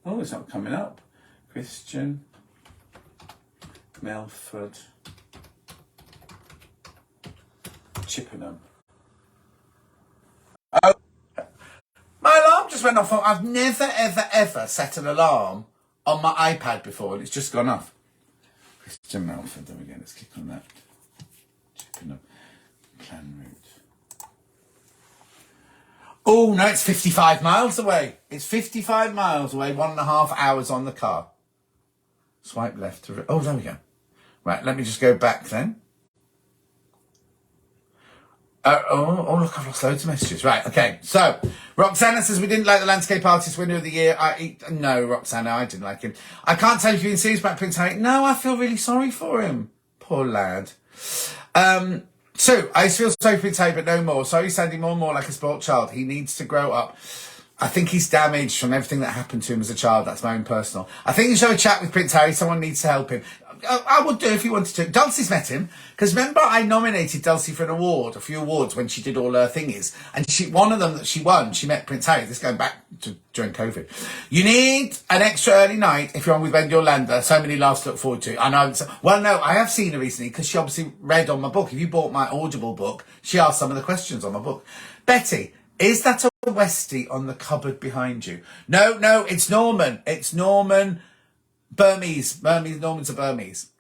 Speaker 1: Oh, it's not coming up. Christian Milford, Chippenham. Oh, my alarm just went off. I've never, ever set an alarm on my iPad before, and it's just gone off. Christian Milford, there we go. Let's click on that. Chippenham, plan route. Oh, no, it's 55 miles away. It's 55 miles away, 1.5 hours on the car. Swipe left to... Oh, there we go. Right, let me just go back then. Look, I've lost loads of messages. Right, okay. So, Roxana says we didn't like the Landscape Artist winner of the year. No, Roxana, I didn't like him. I can't tell if you've been serious about Prince Harry. No, I feel really sorry for him. Poor lad. So, I feel sorry for Prince Harry, but no more. Sorry, sounding more and more like a spoilt child. He needs to grow up. I think he's damaged from everything that happened to him as a child. That's my own personal. I think you should have a chat with Prince Harry. Someone needs to help him. I would do if you wanted to. Dulcie's met him. Because remember, I nominated Dulcie for a few awards when she did all her thingies. And one of them that she won, she met Prince Harry. This going back to during COVID. You need an extra early night if you're on with Wendy Orlando. So many laughs to look forward to. I know. Well, no, I have seen her recently because she obviously read on my book. If you bought my Audible book, she asked some of the questions on my book. Betty, is that a Westie on the cupboard behind you? No, it's Norman. It's Norman Burmese. Norman's a Burmese.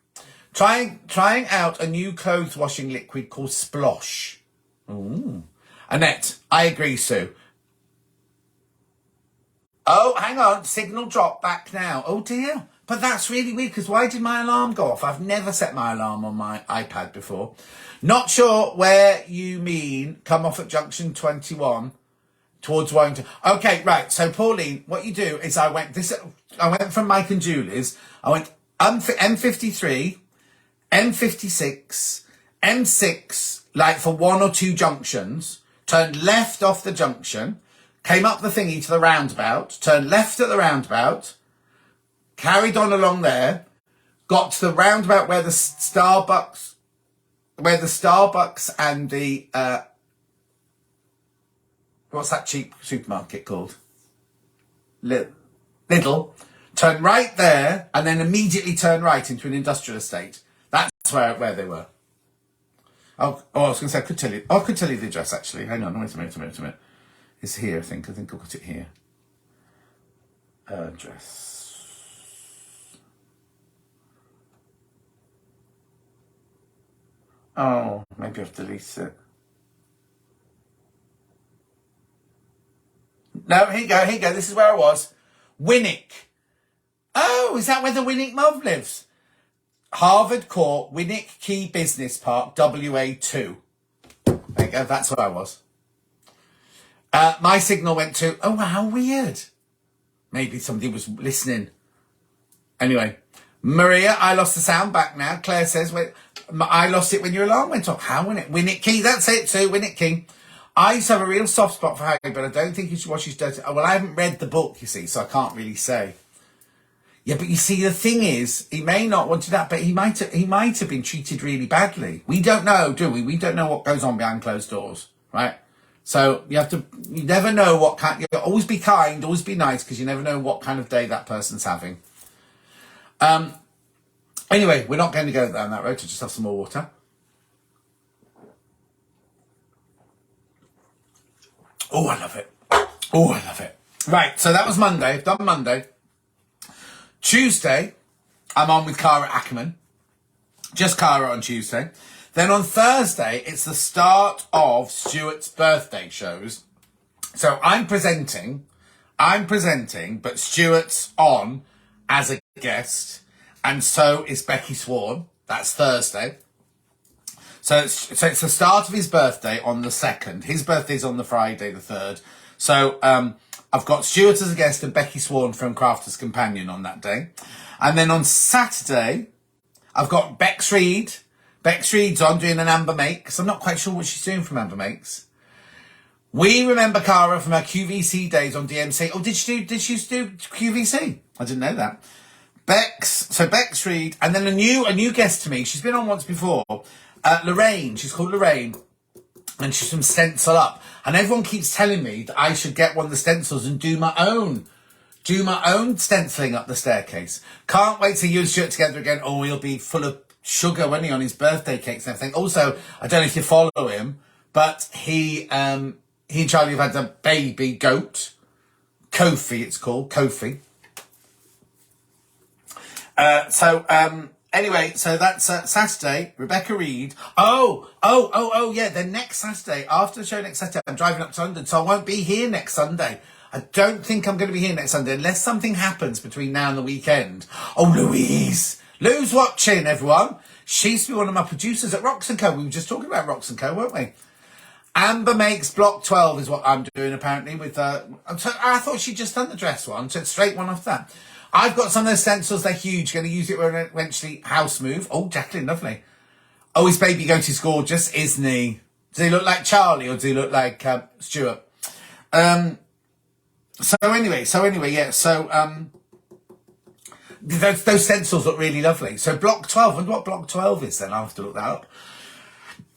Speaker 1: Trying out a new clothes washing liquid called Splosh. Ooh. Annette, I agree, Sue. Oh, hang on. Signal drop back now. Oh, dear. But that's really weird, because why did my alarm go off? I've never set my alarm on my iPad before. Not sure where you mean come off at junction 21 towards Warrington. Okay, right. So, Pauline, what you do is I went from Mike and Julie's. I went M53, M56, M6, like for one or two junctions, turned left off the junction, came up the thingy to the roundabout, turned left at the roundabout, carried on along there, got to the roundabout where the Starbucks and the, what's that cheap supermarket called? Lidl. Turn right there and then immediately turn right into an industrial estate. That's where they were. Oh, I was going to say, I could tell you the address actually. Hang on, wait a minute. It's here, I think. I've got it here. Address. Oh, maybe I've deleted it. No, here you go. This is where I was. Winnick. Oh, is that where the Winnick mob lives? Harvard Court, Winnick Key Business Park, WA2. There you go. That's where I was. My signal went to, oh, how weird. Maybe somebody was listening. Anyway, Maria, I lost the sound back now. Claire says, wait, I lost it when your alarm went off. How? Win it key. That's it too. Win it key. I used to have a real soft spot for Harry, but I don't think you should watch his dirty. Well, I haven't read the book, you see, so I can't really say. Yeah, but you see, the thing is, he may not want to that, but he might have been treated really badly. We don't know, do we? We don't know what goes on behind closed doors, right? So you never know what kind. You always be kind, always be nice, because you never know what kind of day that person's having. Anyway, we're not going to go down that road to just have some more water. Oh, I love it. Oh, I love it. Right, so that was Monday. I've done Monday. Tuesday, I'm on with Cara Ackerman. Just Cara on Tuesday. Then on Thursday, it's the start of Stuart's birthday shows. So I'm presenting, but Stuart's on as a guest. And so is Becky Swan. That's Thursday. So it's the start of his birthday on the 2nd. His birthday's on the Friday, the 3rd. So I've got Stuart as a guest and Becky Swan from Crafter's Companion on that day. And then on Saturday, I've got Bex Reed. Bex Reed's on doing an Amber Makes. I'm not quite sure what she's doing from Amber Makes. We remember Cara from her QVC days on DMC. Oh, did she do QVC? I didn't know that. Bex Reed, and then a new guest to me. She's been on once before. Lorraine. She's called Lorraine, and she's from Stencil Up. And everyone keeps telling me that I should get one of the stencils and do my own stenciling up the staircase. Can't wait to use Stuart together again. Oh, he'll be full of sugar, won't he, on his birthday cakes and everything. Also, I don't know if you follow him, but he and Charlie have had a baby goat. Kofi, it's called. Kofi. Anyway, so that's Saturday. Rebecca Reed. Oh, yeah. Then next Saturday, after the show next Saturday, I'm driving up to London, so I won't be here next Sunday. I don't think I'm going to be here next Sunday unless something happens between now and the weekend. Oh, Louise. Lou's watching, everyone. She used to be one of my producers at Rocks & Co. We were just talking about Rocks & Co, weren't we? Amber Makes Block 12 is what I'm doing, apparently, with... So I thought she'd just done the dress one, so straight one off that. I've got some of those stencils. They're huge. Going to use it when I eventually house move. Oh, Jacqueline, lovely. Oh, his baby goat is gorgeous, isn't he? Does he look like Charlie or does he look like Stuart? So anyway, yeah. So those stencils look really lovely. So Block 12. I wonder what Block 12 is then. I'll have to look that up.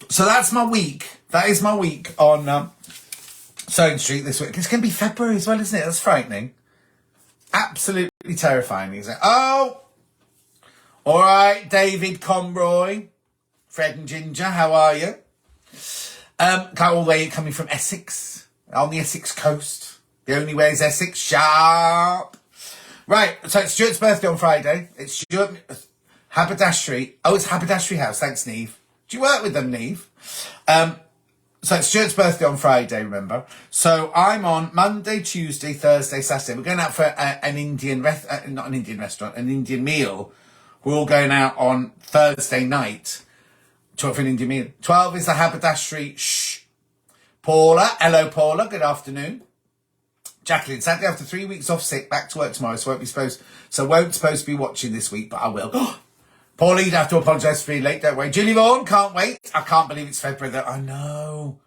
Speaker 1: So that's my week. That is my week on Sewing Street this week. It's going to be February as well, isn't it? That's frightening. Absolutely terrifying. He's like, oh, all right, David Conroy, Fred and Ginger, how are you? All the way coming from Essex, on the Essex coast. The only way is Essex, sharp. Right, so it's Stuart's birthday on Friday. It's Stuart Haberdashery. Oh, it's Haberdashery House. Thanks, Neve. Do you work with them, Neve? So it's Stuart's birthday on Friday, remember? So I'm on Monday, Tuesday, Thursday, Saturday. We're going out for an Indian not an Indian restaurant, an Indian meal. We're all going out on Thursday night for an Indian meal. 12 is the Haberdashery. Shh. Paula. Hello, Paula. Good afternoon. Jacqueline, sadly after 3 weeks off sick, back to work tomorrow, so won't supposed to be watching this week, but I will. Paula, you'd have to apologise for being late, don't worry. Julie Vaughan, can't wait. I can't believe it's February though. I know.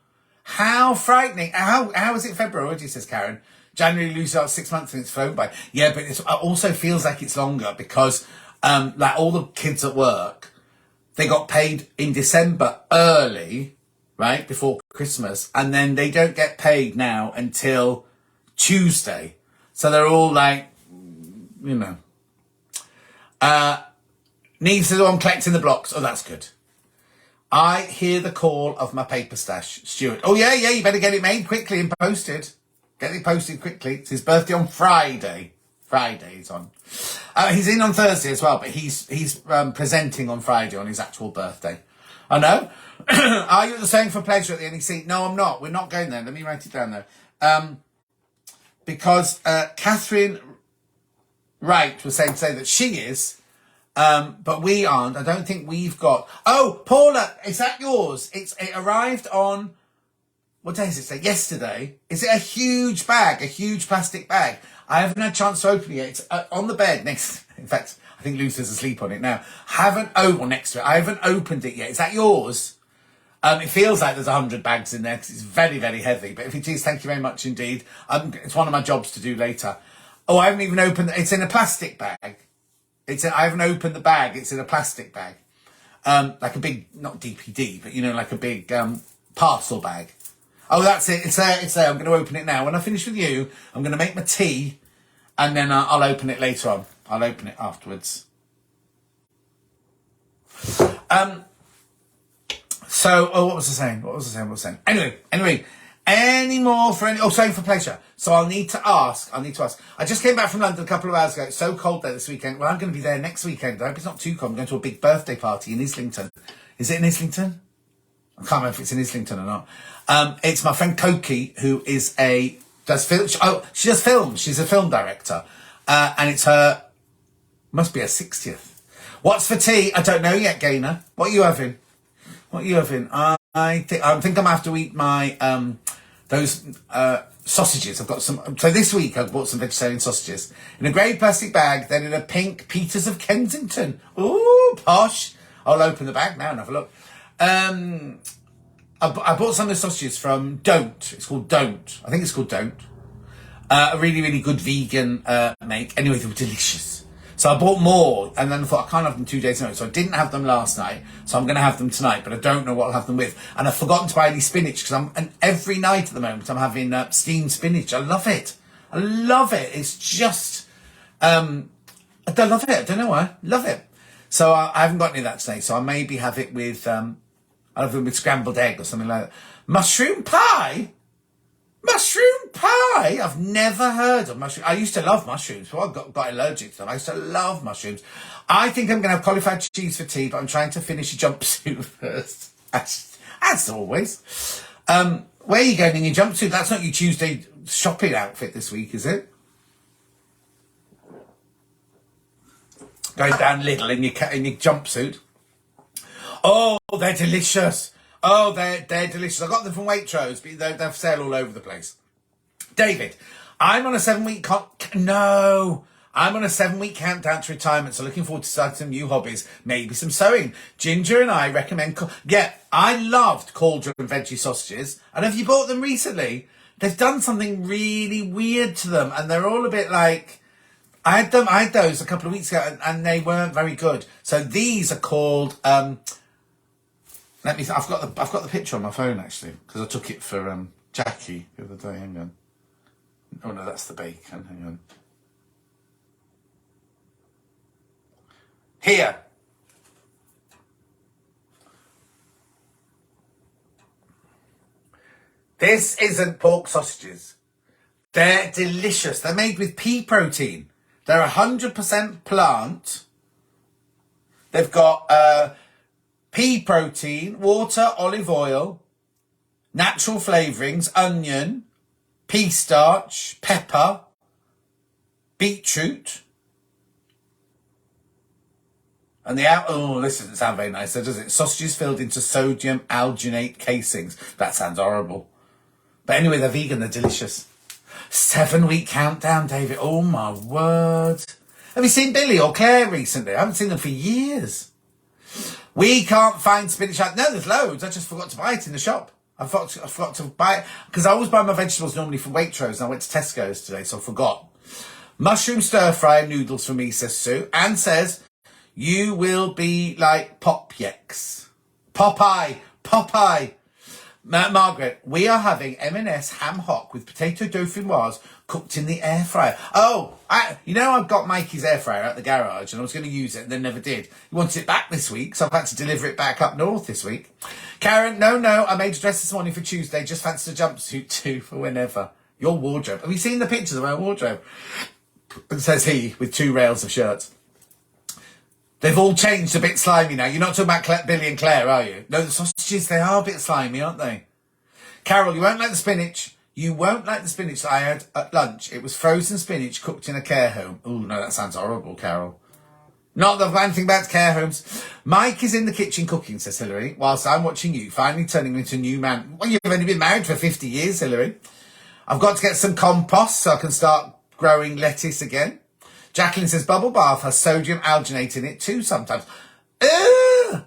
Speaker 1: How frightening. How is it February already, says Karen. January loses out 6 months and it's flown by. Yeah, but it also feels like it's longer because like all the kids at work, they got paid in December early, right, before Christmas, and then they don't get paid now until Tuesday. So they're all like, you know. Neve says, oh, I'm collecting the blocks. Oh, that's good. I hear the call of my paper stash. Stuart. Oh, yeah, you better get it made quickly and posted. Get it posted quickly. It's his birthday on Friday. Friday he's on. He's in on Thursday as well, but he's presenting on Friday on his actual birthday. I know. Are you at the Sewing for Pleasure at the NEC? No, I'm not. We're not going there. Let me write it down though. Because Catherine Wright was saying today that she is, but we aren't. I don't think we've got... Oh, Paula, is that yours? It arrived on what day is it? Yesterday. Is it a huge bag, a huge plastic bag? I haven't had a chance to open it yet. It's on the bed next. In fact, I think Luther's asleep on it now. Next to it. I haven't opened it yet. Is that yours? It feels like there's 100 bags in there because it's very, very heavy. But if it is, thank you very much indeed. It's one of my jobs to do later. Oh, I haven't even opened it. It's in a plastic bag. I haven't opened the bag. It's in a plastic bag. Like a big, not DPD, but like a big parcel bag. Oh, that's it. It's there. It's there. I'm going to open it now. When I finish with you, I'm going to make my tea, and then I'll open it later on. I'll open it afterwards. So, what was I saying? Anyway, any more for saying for pleasure. So I need to ask. I just came back from London a couple of hours ago. It's so cold there this weekend. Well, I'm going to be there next weekend. I hope it's not too cold. I'm going to a big birthday party in Islington. Is it in Islington? I can't remember if it's in Islington or not. It's my friend Koki, who is does film. She does films. She's a film director. And it's must be her 60th. What's for tea? I don't know yet, Gaynor. What are you having? I think I'm going to have to eat my, those, sausages. I've got some. So this week I bought some vegetarian sausages in a grey plastic bag, then in a pink Peters of Kensington. Ooh, posh. I'll open the bag now and have a look. I bought some of the sausages from Don't. It's called Don't. I think it's called Don't. A really, really good vegan make. Anyway, they were delicious. So I bought more, and then I thought I can't have them 2 days in a row. So I didn't have them last night, so I'm going to have them tonight, but I don't know what I'll have them with. And I've forgotten to buy any spinach, and every night at the moment I'm having steamed spinach. I love it. It's just, I love it. I don't know why. Love it. So I haven't got any of that today, so I maybe have it with, I'll have it with scrambled egg or something like that. Mushroom pie? I've never heard of mushroom. I used to love mushrooms, but I got allergic to them. I used to love mushrooms. I think I'm going to have cauliflower cheese for tea, but I'm trying to finish a jumpsuit first. As always. Where are you going in your jumpsuit? That's not your Tuesday shopping outfit this week, is it? Going down Lidl in your jumpsuit. Oh, they're delicious. Oh, they're delicious. I got them from Waitrose, but they're for sale all over the place. David, I'm on a 7-week I'm on a 7-week countdown to retirement, so looking forward to starting some new hobbies, maybe some sewing. Ginger and I recommend. I loved cauldron veggie sausages, and have you bought them recently? They've done something really weird to them, and they're all a bit like. I had those a couple of weeks ago, and they weren't very good. So these are called. I've got the picture on my phone actually because I took it for Jackie the other day. Hang on. Oh no, that's the bacon. Hang on. Here. This isn't pork sausages. They're delicious. They're made with pea protein. They're 100% plant. They've got pea protein, water, olive oil, natural flavourings, onion, pea starch, pepper, beetroot. And this doesn't sound very nice, does it? Sausages filled into sodium alginate casings. That sounds horrible. But anyway, they're vegan, they're delicious. 7-week countdown, David. Oh my word. Have you seen Billy or Claire recently? I haven't seen them for years. We can't find spinach. No, there's loads. I just forgot to buy it in the shop. I forgot to buy it because I always buy my vegetables normally from Waitrose, and I went to Tesco's today, so I forgot. Mushroom stir fry and noodles for me, says Sue. Anne says, you will be like Popyex. Popeye. Margaret, we are having M&S ham hock with potato dauphinoise cooked in the air fryer. Oh, I've got Mikey's air fryer at the garage and I was going to use it and then never did. He wanted it back this week, so I've had to deliver it back up north this week. Karen, no, I made a dress this morning for Tuesday. Just fancy a jumpsuit too for whenever. Your wardrobe. Have you seen the pictures of my wardrobe? It says he with 2 rails of shirts. They've all changed a bit slimy now. You're not talking about Billy and Claire, are you? No, the sausages, they are a bit slimy, aren't they? Carol, you won't like the spinach. You won't like the spinach that I had at lunch. It was frozen spinach cooked in a care home. Oh, no, that sounds horrible, Carol. Not that I've got anything about care homes. Mike is in the kitchen cooking, says Hilary, whilst I'm watching you, finally turning into a new man. Well, you've only been married for 50 years, Hilary. I've got to get some compost so I can start growing lettuce again. Jacqueline says bubble bath has sodium alginate in it too sometimes. Ugh!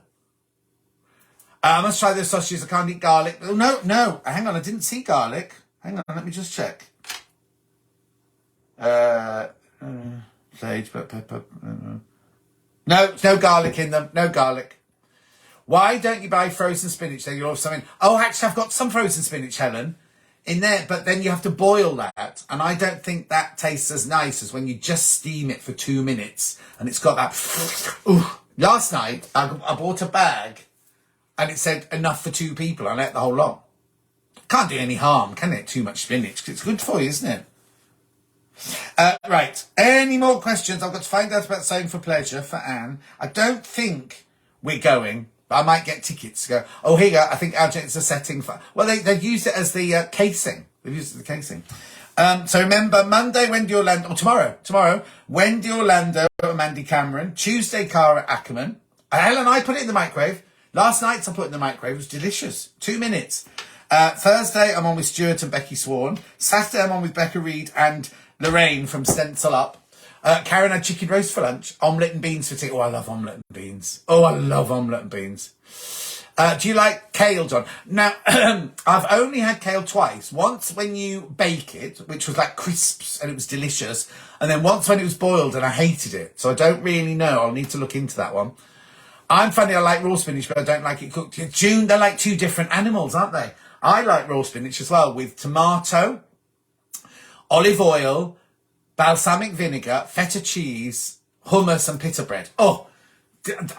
Speaker 1: I must try those sausages. I can't eat garlic. Oh, no. Hang on, I didn't see garlic. Hang on, let me just check. Sage, pepper. No, no garlic in them. No garlic. Why don't you buy frozen spinach? Then you'll have something. Oh, actually, I've got some frozen spinach, Helen, in there. But then you have to boil that. And I don't think that tastes as nice as when you just steam it for 2 minutes. And it's got that. Ooh. Last night, I bought a bag. And it said enough for 2 people. I ate the whole lot. Can't do any harm, can it? Too much spinach. It's good for you, isn't it? Right. Any more questions? I've got to find out about Sewing for Pleasure for Anne. I don't think we're going, but I might get tickets to go. Oh, here you go. I think Algin's a setting for... Well, they've used it as the casing. They've used it as the casing. So remember, Monday, Wendy Orlando... Or tomorrow, Wendy Orlando and Mandy Cameron. Tuesday, Cara Ackerman. Helen and I put it in the microwave. Last night I put it in the microwave. It was delicious. 2 minutes. Thursday, I'm on with Stuart and Becky Swan. Saturday, I'm on with Becca Reed and Lorraine from Stencil Up. Karen had chicken roast for lunch. Omelette and beans for tea. Oh, I love omelette and beans. Oh, I love omelette and beans. Do you like kale, John? Now, I've only had kale twice. Once when you bake it, which was like crisps and it was delicious. And then once when it was boiled and I hated it. So I don't really know. I'll need to look into that one. I'm funny, I like raw spinach, but I don't like it cooked. June, they're like 2 different animals, aren't they? I like raw spinach as well with tomato, olive oil, balsamic vinegar, feta cheese, hummus and pita bread. Oh,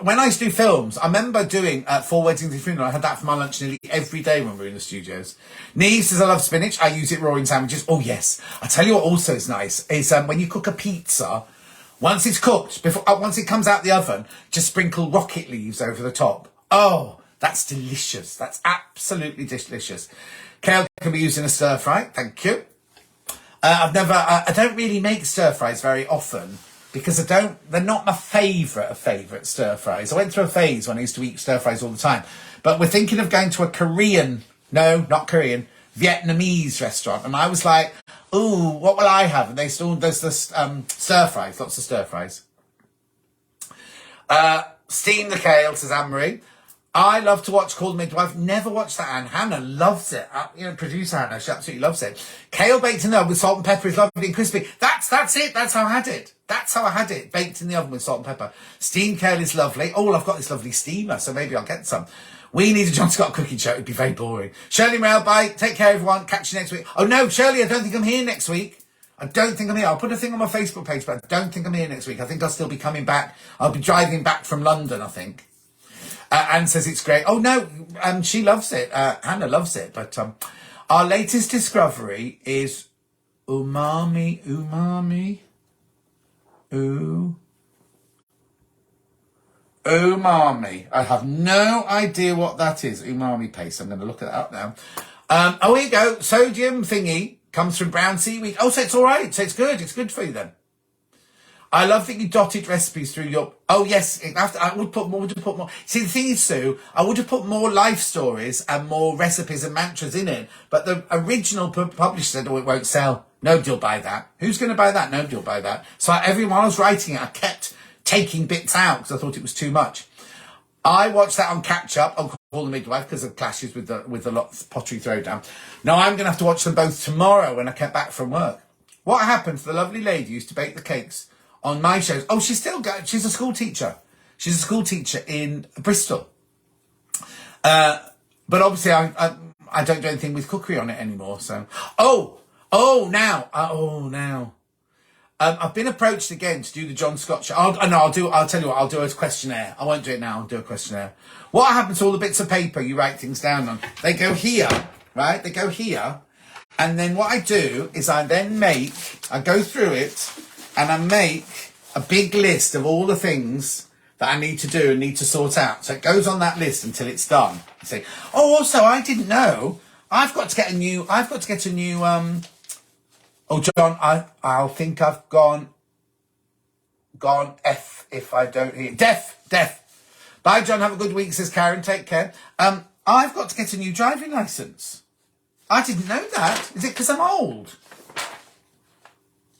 Speaker 1: when I used to do films, I remember doing 4 Weddings and Funeral. I had that for my lunch nearly every day when we were in the studios. Neve says, I love spinach. I use it raw in sandwiches. Oh, yes. I tell you what also is nice is when you cook a pizza... Once it's cooked, once it comes out the oven, just sprinkle rocket leaves over the top. Oh, that's delicious. That's absolutely delicious. Kale can be used in a stir fry. Thank you. I don't really make stir fries very often because they're not my favourite stir fries. I went through a phase when I used to eat stir fries all the time. But we're thinking of going to a Vietnamese restaurant. And I was like, ooh, what will I have? And there's this stir fries, lots of stir fries. Steam the kale, says Anne-Marie. I love to watch Call the Midwife. Never watched that, Anne. Hannah loves it. Producer Hannah, she absolutely loves it. Kale baked in the oven with salt and pepper is lovely and crispy. That's it. That's how I had it. That's how I had it. Baked in the oven with salt and pepper. Steamed kale is lovely. Oh, I've got this lovely steamer, so maybe I'll get some. We need a John Scott cooking show. It'd be very boring. Shirley Rail, bye. Take care, everyone. Catch you next week. Oh, no, Shirley, I don't think I'm here next week. I don't think I'm here. I'll put a thing on my Facebook page, but I don't think I'm here next week. I think I'll still be coming back. I'll be driving back from London, I think. Anne says it's great. Oh, no, she loves it. Hannah loves it. But our latest discovery is umami. Umami. I have no idea what that is. Umami paste. I'm going to look it up now. Oh, here you go. Sodium thingy comes from brown seaweed. Oh, so it's all right. So it's good. It's good for you then. I love that you dotted recipes through your... Oh, yes. I would put more. See, the thing is, Sue, I would have put more life stories and more recipes and mantras in it. But the original publisher said, oh, it won't sell. Nobody will buy that. Who's going to buy that? Nobody will buy that. So while I was writing it, I kept taking bits out because I thought it was too much. I watched that on catch up on Call the Midwife because of clashes with the lot of pottery throwdown. Now I'm going to have to watch them both tomorrow when I get back from work. What happened to the lovely lady who used to bake the cakes on my shows? Oh, she's a school teacher. She's a school teacher in Bristol. But obviously I don't do anything with cookery on it anymore. So now. I've been approached again to do the John Scott show. I'll tell you what, I'll do a questionnaire. I won't do it now, I'll do a questionnaire. What happens to all the bits of paper you write things down on? They go here, right? They go here. And then what I do is I go through it and I make a big list of all the things that I need to do and need to sort out. So it goes on that list until it's done. You say, oh, also, I didn't know. I've got to get a new, oh, John, I think I've gone if I don't hear. Deaf. Bye, John. Have a good week, says Karen. Take care. I've got to get a new driving licence. I didn't know that. Is it because I'm old?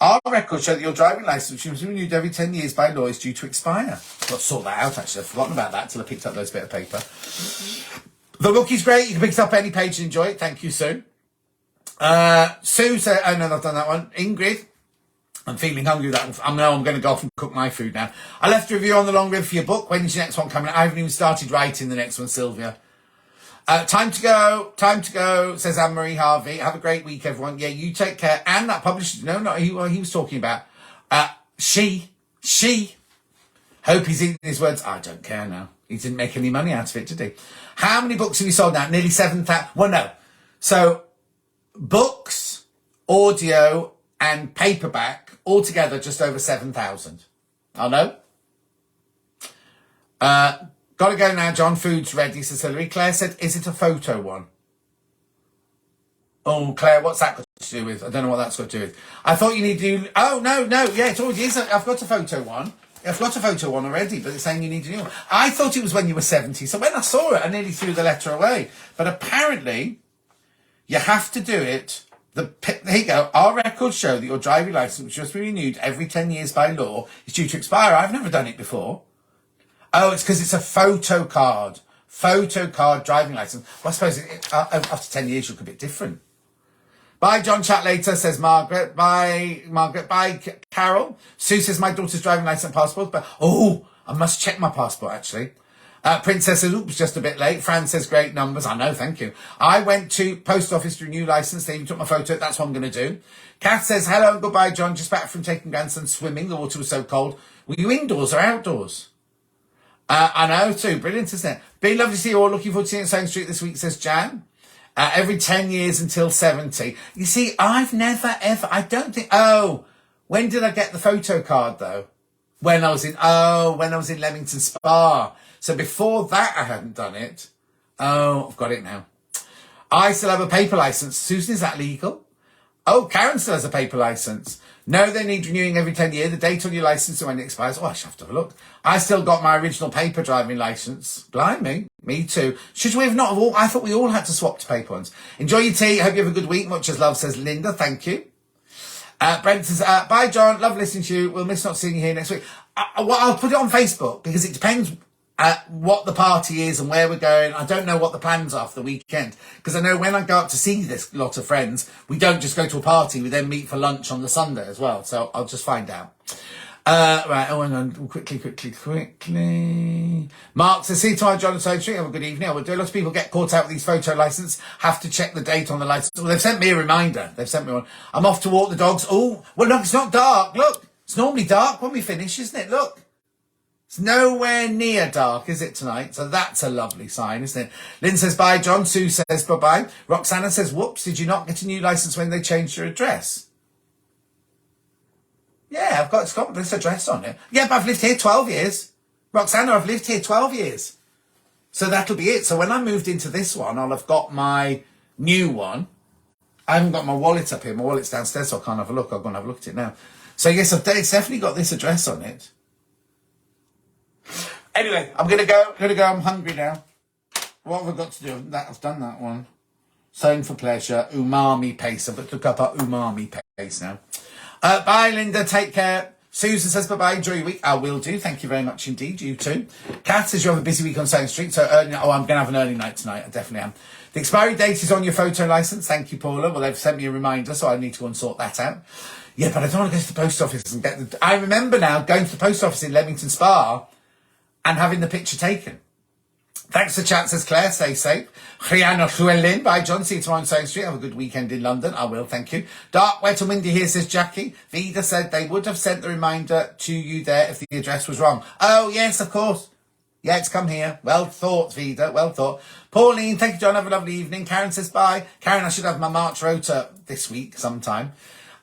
Speaker 1: Our records show that your driving licence, which was renewed every 10 years by law, is due to expire. I've got to sort that out, actually. I've forgotten about that until I picked up those bit of paper. The book is great. You can pick it up any page and enjoy it. Thank you, Sue. Sue said, oh no, I've done that one. Ingrid, I'm feeling hungry. I'm going to go off and cook my food now. I left a review on the long rib for your book. When's your next one coming? I haven't even started writing the next one, Sylvia. Time to go, says Anne-Marie Harvey. Have a great week, everyone. Yeah, you take care. And that publisher, no, not who he was talking about. She. Hope he's eating his words. I don't care now. He didn't make any money out of it, did he? How many books have you sold now? Nearly 7,000. Well, no. So, books, audio, and paperback, altogether just over 7,000. I know. Gotta go now, John. Food's ready, says Hillary. Claire said, is it a photo one? Oh, Claire, what's that got to do with? I don't know what that's got to do with. I thought you need to do... Oh, no. Yeah, it already is. I've got a photo one. I've got a photo one already, but it's saying you need a new one. I thought it was when you were 70. So when I saw it, I nearly threw the letter away. But apparently, you have to do it. Here you go. Our records show that your driving licence, which must be renewed every 10 years by law, is due to expire. I've never done it before. Oh, it's because it's a photo card. Photo card driving licence. Well, I suppose after 10 years, you look a bit different. Bye, John. Chat later, says Margaret. Bye, Margaret. Bye, Carol. Sue says my daughter's driving licence and passport. But I must check my passport, actually. Princess says, oops, just a bit late. Fran says, great numbers. I know, thank you. I went to post office to renew licence. They even took my photo. That's what I'm going to do. Kath says, hello and goodbye, John. Just back from taking grandson swimming. The water was so cold. Were you indoors or outdoors? I know too. Brilliant, isn't it? Be lovely to see you all. Looking forward to seeing you at Stone Street this week, says Jan. Every 10 years until 70. You see, I've never, ever, I don't think, when did I get the photo card though? When I was in Leamington Spa. So before that, I hadn't done it. I've got it now. I still have a paper licence. Susan, is that legal? Oh, Karen still has a paper licence. No, they need renewing every 10 years. The date on your licence and when it expires. I should have to have a look. I still got my original paper driving licence. Blimey. Me too. Should we have not have all? I thought we all had to swap to paper ones. Enjoy your tea. Hope you have a good week. Much as love, says Linda. Thank you. Brent says, bye, John. Love listening to you. We'll miss not seeing you here next week. I'll put it on Facebook because it depends what the party is and where we're going. I don't know what the plans are for the weekend because I know when I go up to see this lot of friends, we don't just go to a party. We then meet for lunch on the Sunday as well. So I'll just find out. Right, hang on, quickly. Mark says, see you tomorrow, John and Stone Street. Have a good evening. I will do. A lot of people get caught out with these photo licence. Have to check the date on the licence. Well, they've sent me a reminder. They've sent me one. I'm off to walk the dogs. Oh, well, look, it's not dark. Look, it's normally dark when we finish, isn't it? Look. It's nowhere near dark, is it, tonight? So that's a lovely sign, isn't it? Lynn says, bye, John. Sue says, bye-bye. Roxana says, whoops, did you not get a new licence when they changed your address? Yeah, it's got this address on it. Yeah, but I've lived here 12 years. Roxana, I've lived here 12 years. So that'll be it. So when I moved into this one, I'll have got my new one. I haven't got my wallet up here. My wallet's downstairs, so I can't have a look. I'll go and have a look at it now. So yes, it's definitely got this address on it. Anyway, I'm going to go. I'm hungry now. What have I got to do? I've done that one. Sewing for pleasure. Umami paste. I've got to look up our umami paste now. Bye, Linda. Take care. Susan says bye-bye. Enjoy your week. I will do. Thank you very much indeed. You too. Kat says you have a busy week on Stone Street. So I'm going to have an early night tonight. I definitely am. The expiry date is on your photo licence. Thank you, Paula. Well, they've sent me a reminder, so I need to go and sort that out. Yeah, but I don't want to go to the post office and get the... I remember now going to the post office in Leamington Spa and having the picture taken. Thanks for chat, says Claire. Stay safe. Rihanna Llewellyn. Bye, John. See you tomorrow on Stone Street. Have a good weekend in London. I will, thank you. Dark, wet and windy here, says Jackie. Vida said they would have sent the reminder to you there if the address was wrong. Oh, yes, of course. Yeah, it's come here. Well thought, Vida. Well thought. Pauline, thank you, John. Have a lovely evening. Karen says bye. Karen, I should have my March rota this week sometime.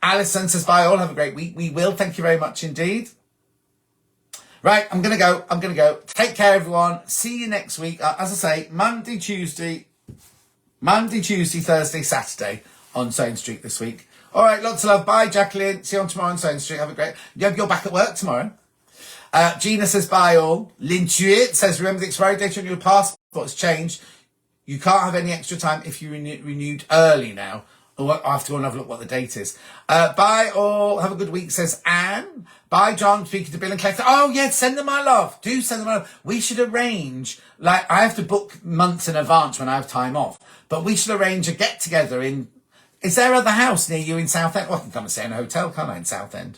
Speaker 1: Alison says bye. All have a great week. We will. Thank you very much indeed. Right, I'm going to go. Take care, everyone. See you next week. As I say, Monday, Tuesday, Thursday, Saturday on Stone Street this week. All right, lots of love. Bye, Jacqueline. See you on tomorrow on Stone Street. Have a great... You're back at work tomorrow. Gina says bye all. Lintuit says remember the expiry date on your passport has changed. You can't have any extra time if you renewed early now. Oh, I have to go and have a look what the date is. Bye all. Have a good week, says Anne. Bye, John. Speaking to Bill and Collector. Oh, yeah, send them my love. Do send them my love. We should arrange, like, I have to book months in advance when I have time off. But we should arrange a get-together in... Is there other house near you in Southend? Well, I can come and stay in a hotel, can't I, in Southend?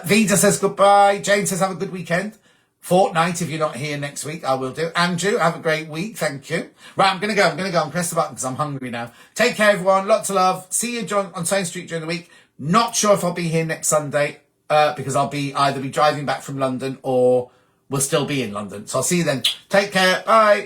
Speaker 1: Vida says goodbye. Jane says have a good weekend. Fortnight, if you're not here next week, I will do. Andrew, have a great week. Thank you. Right, I'm going to go. I'm press the button because I'm hungry now. Take care, everyone. Lots of love. See you, John, on Saint Street during the week. Not sure if I'll be here next Sunday because I'll be either driving back from London or we'll still be in London. So I'll see you then. Take care. Bye.